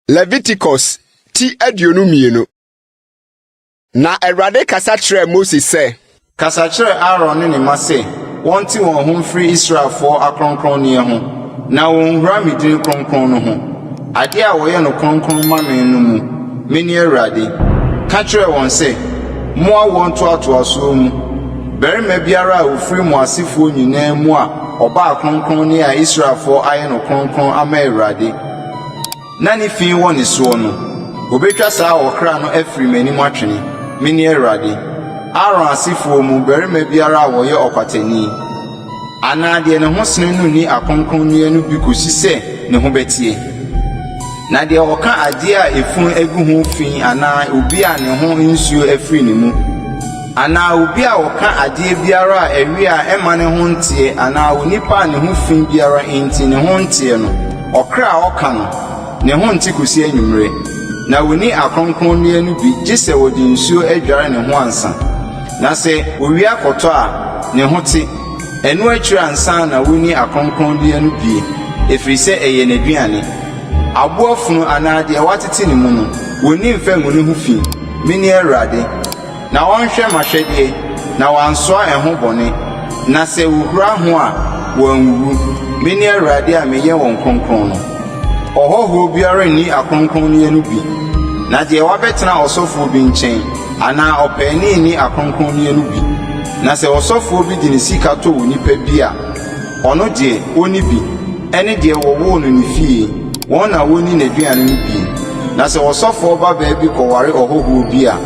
Leviticus ti aduonu mienu. Na Awurade kasa kyerɛ Moses sɛ, kasa kyerɛ Aaron ne ne mma sɛ, wɔnte wɔn ho mfiri Israelfoɔ akronkronneɛ ho, na wɔnhura me din kronkron no ho. Ade a wɔyɛ no kronkron ma me no mu, mene Awurade. Ka kyerɛ wɔn sɛ, moa wɔn toatoasoɔ mu. Barima biara a ofiri mo asefoɔ nyinaa mu a ɔba kronkron ne a Israelfoɔ ayɛ no kronkron ama Awurade. Na ne fi wɔ ne soɔ no, obetwa saa ɔkra no afiri m'anim atwene, mene Awurade. Aaron asefoɔ mu barima biara a wɔyɛ ɔkwatani, anaa deɛ ne ho sene no ni akronkronneɛ no bi kosi sɛ ne ho bɛtie. Na deɛ ɔka adeɛ a efun egu ho fi anaa obi a ne ho nsuo afiri ne mu, anaa obi a ɔka adeɛ biara a ɛwi a ɛma ne ho ntie anaa onipa a ne ho fi biara enti ne ho ntie no, ɔkra a ɔka no ne ho nte kosi anwummere. Na woni akronkronneɛ no bi gye sɛ wɔde nsuo adware ne ho ansa. Na sɛ owi akɔtɔ a ne ho te, ɛno akyiri ansa na woni akronkronneɛ no bi, ɛfiri sɛ ɛyɛ n'aduane. Aboafunu anaa deɛ watete ne mu no, woni mfa ngu ne ho fi, mene Awurade. Na wɔnhwɛ m'ahwɛdeɛ, na wɔansoa ɛho bɔne, na sɛ wohura ho a wɔanwuwu, mene Awurade a meyɛ wɔn kronkron no. Ɔhɔhoɔ biara nni akronkronneɛ no bi, na deɛ wabɛtena ɔsɔfoɔ bi nkyɛn anaa ɔpaani nni akronkronneɛ no bi. Na sɛ ɔsɔfoɔ bi de ne sika tɔ wɔ nipa bi a, ɔno deɛ ɔnni bi, ɛne deɛ wɔwoo no ne fie, wɔn na wɔnni n'aduane no bi. Na sɛ ɔsɔfoɔ ba baabi kɔware ɔhɔhoɔ bi a,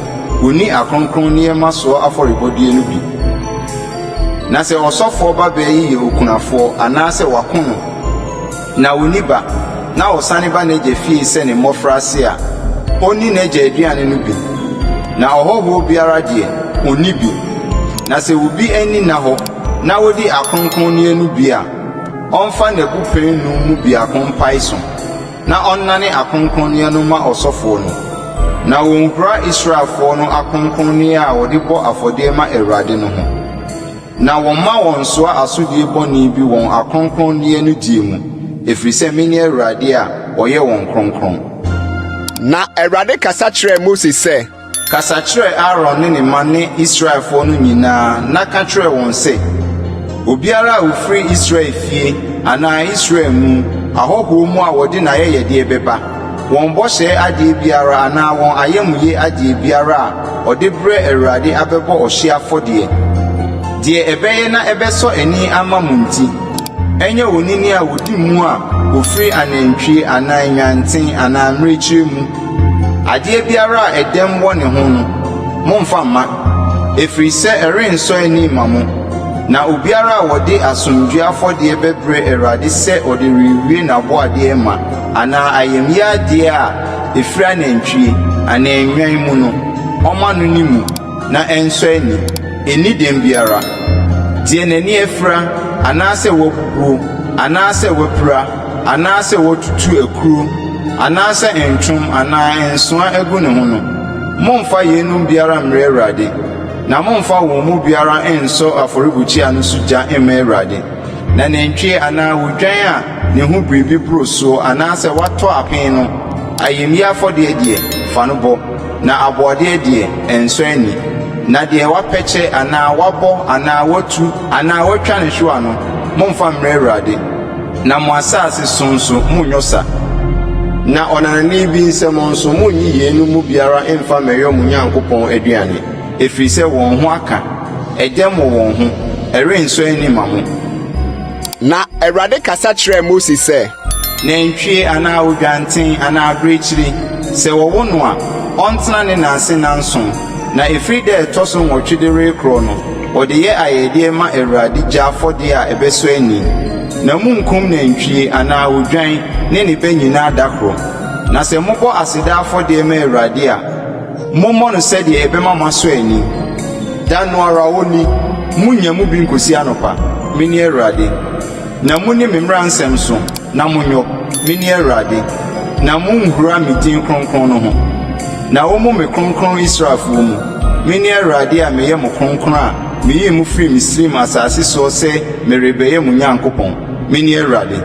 ɔnni akronkronneɛ ma soɔ afɔrebɔdeɛ no bi. Na sɛ ɔsɔfoɔ ba baayi yɛ okunafoɔ anaasɛ wako no, na ɔnni ba, na ɔsane ba n'agya fie sɛ ne mmɔfra ase a, ɔnni n'agya aduane no bi. Na ɔhɔhoɔ biara deɛ ɔnni bi. Na sɛ obi ani na hɔ na wɔdi akronkronneɛ no bi a, ɔmfa n'abupɛn no mu bi akompae so, na ɔnnane akronkronneɛ no ma ɔsɔfoɔ no. Na wɔnhura Israelfoɔ no akronkronneɛ a wɔde bɔ afɔdeɛ ma Awurade no ho. Na wɔmma wɔn soa asodie bɔne bi wɔn akronkronneɛ no die mu, ɛfiri sɛ mene Awurade a ɔyɛ wɔn kronkron. Na Awurade kasa kyerɛ Moses sɛ, kasa kyerɛ Aaron ne ne mma ne Israelfoɔ no nyinaa, na ka kyerɛ wɔn sɛ, obiara a ofiri Israel fie anaa Israel mu, ahɔhoɔ mu a wɔde n'ayɛyɛdeɛ bɛba, wɔn bɔhyɛ adeɛ biara anaa wɔn ayɛmuye adeɛ biara a ɔde brɛ Awurade abɛbɔ ɔhye afɔdeɛ, deɛ ɛbɛyɛ na ɛbɛsɔ ani ama mo nti, ɛnyɛ onini a wodi mu a ofiri anantwie anaa nyanten anaa mmirekyire mu. Adeɛ biara a ɛdɛm wɔ ne ho no, momfa mma, ɛfiri sɛ ɛrensɔ ani ma mo. Na obiara a wɔde asomdwoe afɔdeɛ bɛbrɛ Awurade sɛ ɔde rewie n'aboadeɛ ma anaa ayamyɛ adeɛ a ɛfiri anantwie anaa nnwan mu no, ɔma no ne mu na ɛnsɔ ani, ɛnni dɛm biara. Deɛ n'ani afira anaasɛ wɔbubuo anaasɛ wɔapira anaasɛ wɔtutu akuro anaasɛ ntwom anaa nsoa agu ne ho no, momfa yeinom biara mmrɛ Awurade. Na momfa wɔn mu biara nsɔ afɔrebukyia no so gya mma Awurade. Na nantwie anaa odwan a ne ho biribi boro soɔ anaasɛ watɔ apɛn no, ayamyɛ afɔdeɛ deɛ fa no bɔ, na aboadeɛ deɛ ɛnsɔ ani. Na deɛ wapɛkyɛ anaa wabɔ anaa watu anaa watwa ne hwewa no, momfa mmrɛ Awurade. Na mo asase so nso monnyɔ sa. Na ɔnanani bi nsɛm nso monnyi yeinom mu biara mfa mmɛyɛ mo Nyankopɔn aduane, ɛfiri sɛ wɔn ho aka, ɛdɛm wɔ wɔn ho, ɛrensɔ ani ma mo. Na Awurade kasa kyerɛ Moses sɛ, nantwie anaa odwanten anaa abirekyiri, sɛ wɔwo no a, ɔntena ne nanse nanson. Na ɛfiri dɛ ɛtɔ so nwɔtwe de rekorɔ no, ɔde yɛ ayɛdeɛ ma Awurade gya afɔdeɛ a ɛbɛsɔ ani. Na munkum nantwie anaa odwan ne ne bɛ nyinaa da koro. Na sɛ mobɔ aseda afɔdeɛ ma Awurade a, mommɔ no sɛdeɛ ɛbɛma mo asɔ ani. Da no ara woni, munnya mu bi nkosi anɔpa, mene Awurade. Na munni me mmara nsɛm so, na monyɔ, mene Awurade. Na monhura me din kronkron no ho. Na wɔmmɔ me kronkron Israelfoɔ mu, mene Awurade a meyɛ mo kronkron a meyii mo firi Misraim asase soɔ sɛ merebɛyɛ mo Nyankopɔn, mene Awurade.